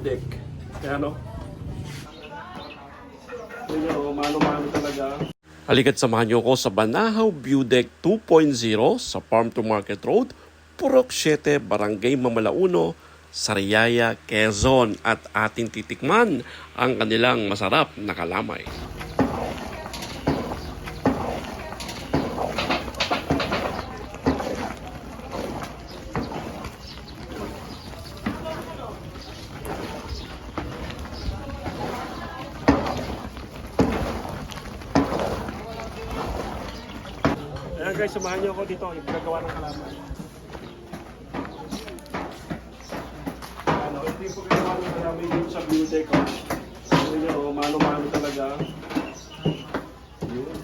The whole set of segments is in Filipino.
deck. Kaya no? Yun, mano-mano talaga. Halika't samahan niyo ako sa Banahaw View Deck 2.0 sa Farm to Market Road, Purok 7, Barangay Mamalauno, Sariaya, Quezon, at ating titikman ang kanilang masarap na kalamay. Ayan guys, samahan niyo ako dito, yung gagawa ng kalamay. Ano, ito yung pagkagawa ng kalamay dito sa View Deck. Yun, mano-mano talaga. Yun.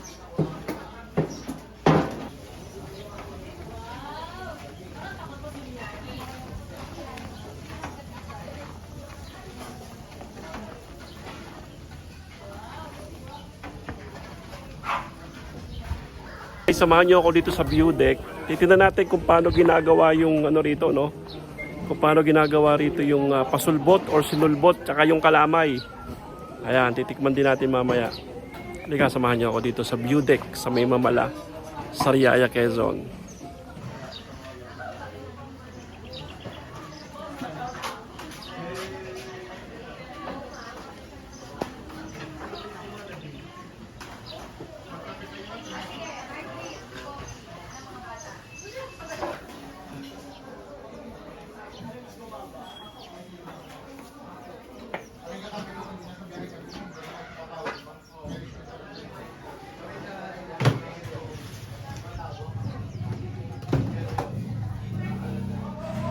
Samahan niyo ako dito sa View Deck. Titingnan natin kung paano ginagawa yung ano rito, no? Kung paano ginagawa rito yung pasulbot or sinulbot tsaka yung kalamay. Ayan, titikman din natin mamaya. Halika, samahan niyo ako dito sa View Deck sa May Mamala, Sariaya, Quezon.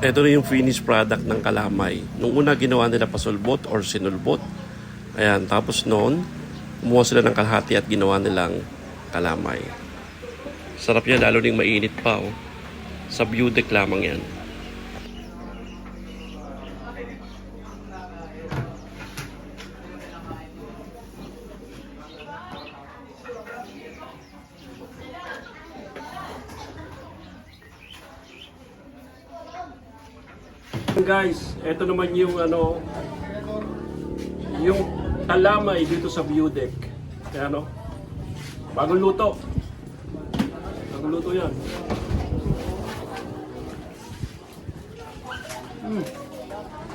Ito na yung finished product ng kalamay. Nung una ginawa nila pasulbot or sinulbot. Ayan, tapos noon, kumuha sila ng kalahati at ginawa nilang kalamay. Sarap yan, lalo ding mainit pa. Oh. Sa View Deck lamang yan. Guys, ito naman yung ano, yung kalamay dito sa View Deck. Kaya ano, bagong luto. Bagong luto yan.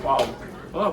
Wow. Oh.